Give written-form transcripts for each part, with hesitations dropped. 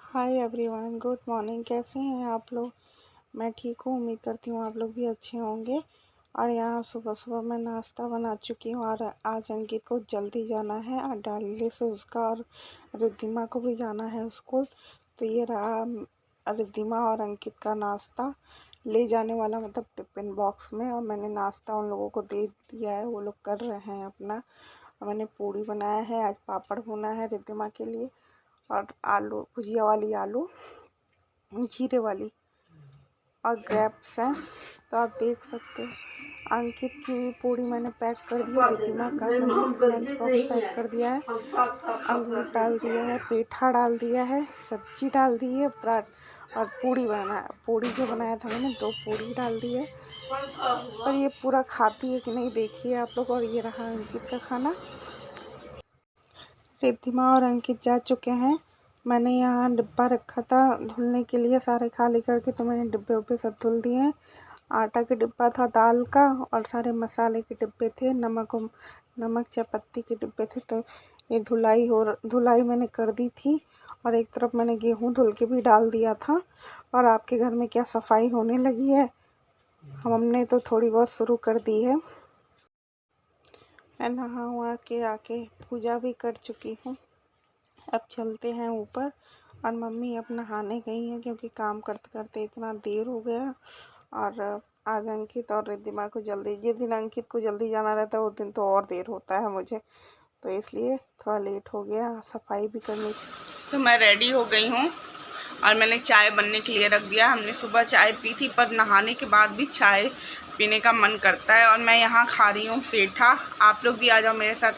Hi everyone, good morning. कैसे हैं आप लोग? मैं ठीक हूँ, उम्मीद करती हूँ आप लोग भी अच्छे होंगे। और यहाँ सुबह सुबह मैं नाश्ता बना चुकी हूँ और आज अंकित को जल्दी जाना है और डालने से उसका और रिद्धिमा को भी जाना है स्कूल। तो ये रहा रिद्धिमा और अंकित का नाश्ता ले जाने वाला, मतलब टिफ़िन बॉक्स में। और मैंने नाश्ता उन लोगों को दे दिया है, वो लोग कर रहे हैं अपना। मैंने पूड़ी बनाया है, आज पापड़ भुना है रिद्धिमा के लिए, और आलू भुजिया वाली, आलू जीरे वाली, और ग्रेप्स हैं। तो आप देख सकते हो अंकित की पूड़ी मैंने पैक कर दिया, रिद्धिमा का मैंने लंच बॉक्स पैक कर दिया है, अंगूर डाल दिया है, पेठा डाल दिया है, सब्जी डाल दी है, पराठ और पूड़ी जो बनाया था मैंने 2 पूड़ी डाल दी है। और ये पूरा खाती है कि नहीं देखिए आप लोग। और ये रहा अंकित का खाना। रिद्धिमा और अंकित जा चुके हैं। मैंने यहाँ डिब्बा रखा था धुलने के लिए, सारे खाली करके, तो मैंने डिब्बे उब्बे सब धुल दिए हैं। आटा का डिब्बा था, दाल का, और सारे मसाले के डिब्बे थे, नमक चाय पत्ती के डिब्बे थे। तो ये धुलाई मैंने कर दी थी। और एक तरफ मैंने गेहूँ धुल के भी डाल दिया था। और आपके घर में क्या सफाई होने लगी है? हमने तो थोड़ी बहुत शुरू कर दी है। मैं नहा वहा के आके पूजा भी कर चुकी हूँ। अब चलते हैं ऊपर। और मम्मी अब नहाने गई हैं क्योंकि काम करते करते इतना देर हो गया। और आज अंकित और रिद्धिमा को जल्दी, जिस दिन अंकित को जल्दी जाना रहता है उस दिन तो और देर होता है मुझे, तो इसलिए थोड़ा लेट हो गया। सफाई भी करनी। तो मैं रेडी हो गई हूँ और मैंने चाय बनने के लिए रख दिया। हमने सुबह चाय पी थी, पर नहाने के बाद भी चाय पीने का मन करता है। और मैं यहाँ खा रही हूँ पेठा। आप लोग भी आ जाओ मेरे साथ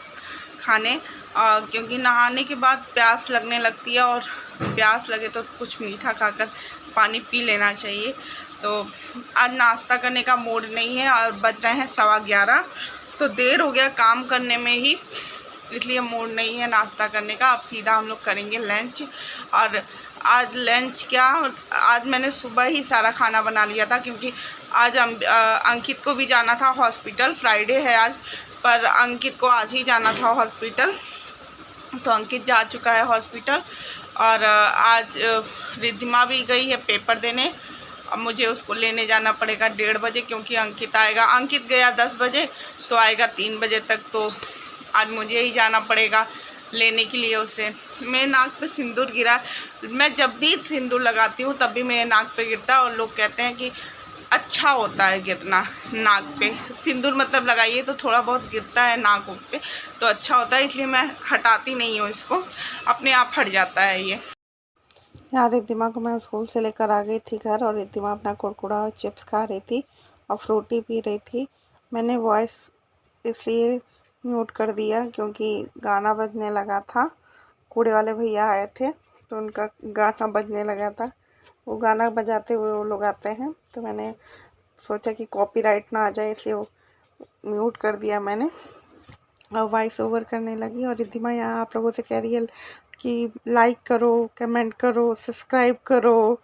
खाने, क्योंकि नहाने के बाद प्यास लगने लगती है, और प्यास लगे तो कुछ मीठा खाकर पानी पी लेना चाहिए। तो आज नाश्ता करने का मूड नहीं है और बज रहे हैं 11:15, तो देर हो गया काम करने में ही, इसलिए मूड नहीं है नाश्ता करने का। अब सीधा हम लोग करेंगे लंच। और आज लंच क्या, आज मैंने सुबह ही सारा खाना बना लिया था, क्योंकि आज अंकित को भी जाना था हॉस्पिटल। फ्राइडे है आज, पर अंकित को आज ही जाना था हॉस्पिटल, तो अंकित जा चुका है हॉस्पिटल। और आज रिद्धिमा भी गई है पेपर देने। अब मुझे उसको लेने जाना पड़ेगा 1:30 बजे, क्योंकि अंकित आएगा। अंकित गया 10 बजे, तो आएगा 3 बजे तक। तो आज मुझे ही जाना पड़ेगा लेने के लिए उसे। मेरे नाक पे सिंदूर गिरा। मैं जब भी सिंदूर लगाती हूँ तब भी मेरे नाक पे गिरता है, और लोग कहते हैं कि अच्छा होता है गिरना नाक पे। सिंदूर मतलब लगाइए तो थोड़ा बहुत गिरता है नाक पे, तो अच्छा होता है, इसलिए मैं हटाती नहीं हूँ इसको, अपने आप हट जाता है ये। यहाँ रिद्धिमा को मैं स्कूल से लेकर आ गई थी घर, और रिद्धिमा अपना कुरकुरा और चिप्स खा रही थी और फ्रूटी पी रही थी। मैंने वॉइस इसलिए म्यूट कर दिया क्योंकि गाना बजने लगा था। कूड़े वाले भैया आए थे तो उनका गाना बजने लगा था। वो गाना बजाते हुए वो लोग आते हैं, तो मैंने सोचा कि कॉपीराइट ना आ जाए, इसलिए वो म्यूट कर दिया मैंने। और वॉइस ओवर करने लगी। और रिद्धिमा यहाँ आप लोगों से कह रही है कि लाइक करो, कमेंट करो, सब्सक्राइब करो,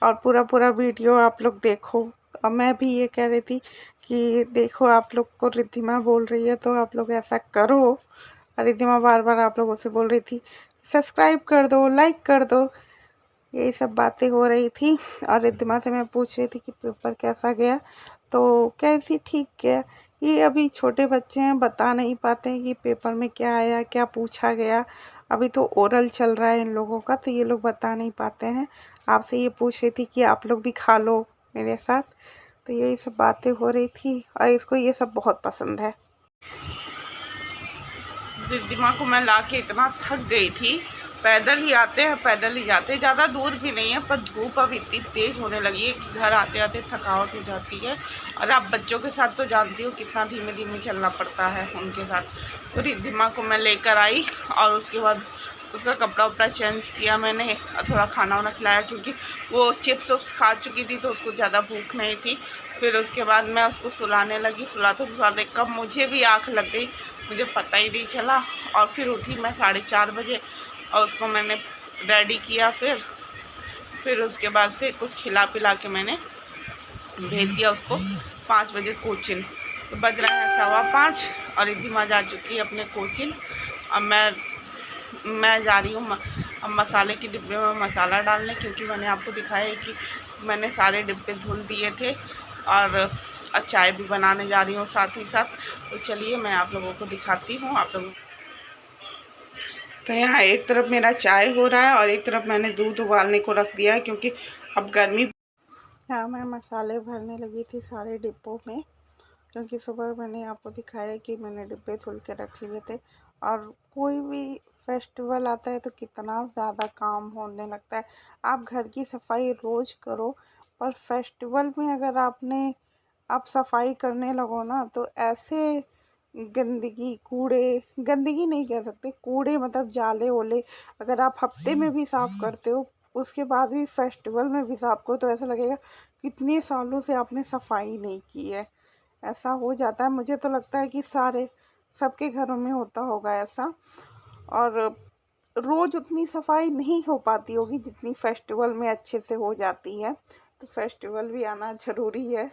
और पूरा वीडियो आप लोग देखो। और मैं भी ये कह रही थी कि देखो, आप लोग को रिद्धिमा बोल रही है तो आप लोग ऐसा करो। और रिद्धिमा बार बार आप लोगों से बोल रही थी सब्सक्राइब कर दो, लाइक कर दो, यही सब बातें हो रही थी। और रिद्धिमा से मैं पूछ रही थी कि पेपर कैसा गया, तो कैसी ठीक गया। ये अभी छोटे बच्चे हैं, बता नहीं पाते हैं कि पेपर में क्या आया, क्या पूछा गया। अभी तो ओरल चल रहा है इन लोगों का, तो ये लोग बता नहीं पाते हैं। आपसे ये पूछ रही थी कि आप लोग भी खा लो मेरे साथ, तो यही सब बातें हो रही थी। और इसको ये सब बहुत पसंद है। रिद्धिमा को मैं ला के इतना थक गई थी। पैदल ही आते हैं, पैदल ही जाते हैं, ज़्यादा दूर भी नहीं है, पर धूप अब इतनी तेज़ होने लगी है कि घर आते आते थकावट हो जाती है। और आप बच्चों के साथ तो जानती हो कितना धीमे धीमे चलना पड़ता है उनके साथ। तो रिद्धिमा को मैं लेकर आई, और उसके बाद उसका कपड़ा उपड़ा चेंज किया मैंने, और थोड़ा खाना वाना खिलाया, क्योंकि वो चिप्स उप्स खा चुकी थी तो उसको ज़्यादा भूख नहीं थी। फिर उसके बाद मैं उसको सुलाने लगी। सुलाते कब मुझे भी आँख लग गई, मुझे पता ही नहीं चला। और फिर उठी मैं 4:30 बजे, और उसको मैंने रेडी किया। फिर उसके बाद से कुछ खिला पिला के मैंने भेज दिया उसको 5 बजे कोचिंग। तो बज रहा है 5:15, और रिद्धिमा जा चुकी है अपने कोचिंग। अब मैं जा रही हूँ अब मसाले के डिब्बे में मसाला डालने, क्योंकि मैंने आपको दिखाया है कि मैंने सारे डिब्बे धुल दिए थे और चाय भी बनाने जा रही हूँ साथ ही साथ। तो चलिए मैं आप लोगों को दिखाती हूँ आप लोगों। तो यहाँ एक तरफ मेरा चाय हो रहा है और एक तरफ मैंने दूध उबालने को रख दिया है, क्योंकि अब गर्मी। यहाँ मैं मसाले भरने लगी थी सारे डिब्बों में, क्योंकि सुबह मैंने आपको दिखाया कि मैंने डिब्बे धुल के रख लिए थे। और कोई भी फेस्टिवल आता है तो कितना ज़्यादा काम होने लगता है। आप घर की सफाई रोज़ करो, पर फेस्टिवल में अगर आप सफाई करने लगो ना तो ऐसे गंदगी कूड़े, गंदगी नहीं कह सकते, कूड़े मतलब जाले ओले, अगर आप हफ्ते में भी साफ़ करते हो उसके बाद भी फेस्टिवल में भी साफ़ करो तो ऐसा लगेगा कितने सालों से आपने सफाई नहीं की है। ऐसा हो जाता है। मुझे तो लगता है कि सबके घरों में होता होगा ऐसा। और रोज़ उतनी सफाई नहीं हो पाती होगी जितनी फेस्टिवल में अच्छे से हो जाती है। तो फेस्टिवल भी आना ज़रूरी है।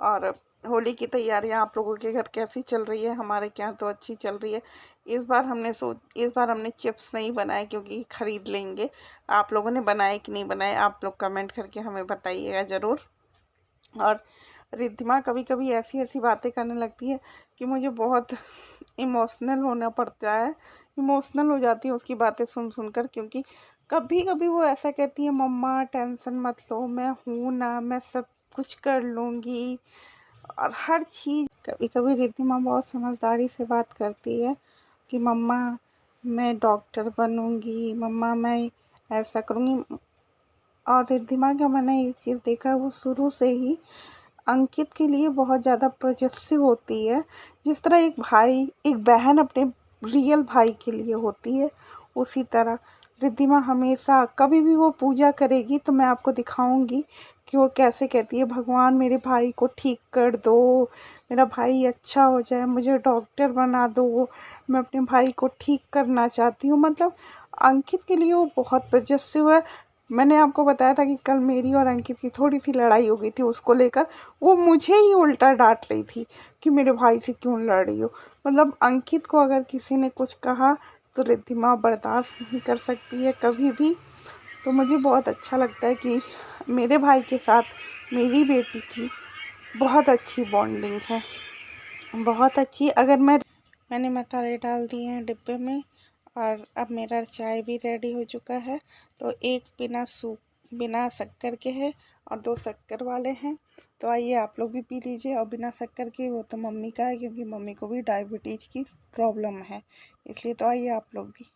और होली की तैयारियां आप लोगों के घर कैसी चल रही है? हमारे के यहाँ तो अच्छी चल रही है। इस बार हमने चिप्स नहीं बनाए क्योंकि ख़रीद लेंगे। आप लोगों ने बनाए कि नहीं बनाए, आप लोग कमेंट करके हमें बताइएगा ज़रूर। और रिद्धिमा कभी कभी ऐसी ऐसी बातें करने लगती है कि मुझे बहुत इमोशनल होना पड़ता है, इमोशनल हो जाती हूँ उसकी बातें सुन सुनकर। क्योंकि कभी कभी वो ऐसा कहती है, मम्मा टेंशन मत लो, मैं हूँ ना, मैं सब कुछ कर लूँगी। और हर चीज़ कभी कभी रिद्धिमा बहुत समझदारी से बात करती है कि मम्मा मैं डॉक्टर बनूँगी, मम्मा मैं ऐसा करूँगी। और रिद्धिमा का मैंने एक चीज़ देखा है, वो शुरू से ही अंकित के लिए बहुत ज़्यादा पॉजिटिव होती है। जिस तरह एक बहन अपने रियल भाई के लिए होती है, उसी तरह रिद्धिमा हमेशा कभी भी वो पूजा करेगी तो मैं आपको दिखाऊंगी कि वो कैसे कहती है, भगवान मेरे भाई को ठीक कर दो, मेरा भाई अच्छा हो जाए, मुझे डॉक्टर बना दो, मैं अपने भाई को ठीक करना चाहती हूँ। मतलब अंकित के लिए वो बहुत पॉजिटिव है। मैंने आपको बताया था कि कल मेरी और अंकित की थोड़ी सी लड़ाई हो गई थी उसको लेकर। वो मुझे ही उल्टा डांट रही थी कि मेरे भाई से क्यों लड़ रही हो। मतलब अंकित को अगर किसी ने कुछ कहा तो रिद्धिमा बर्दाश्त नहीं कर सकती है कभी भी। तो मुझे बहुत अच्छा लगता है कि मेरे भाई के साथ मेरी बेटी की बहुत अच्छी बॉन्डिंग है, बहुत अच्छी। मैंने मसाले डाल दिए हैं डिब्बे में और अब मेरा चाय भी रेडी हो चुका है। तो एक बिना शक्कर के है और 2 शक्कर वाले हैं। तो आइए आप लोग भी पी लीजिए। और बिना शक्कर के वो तो मम्मी का है, क्योंकि मम्मी को भी डायबिटीज़ की प्रॉब्लम है, इसलिए। तो आइए आप लोग भी।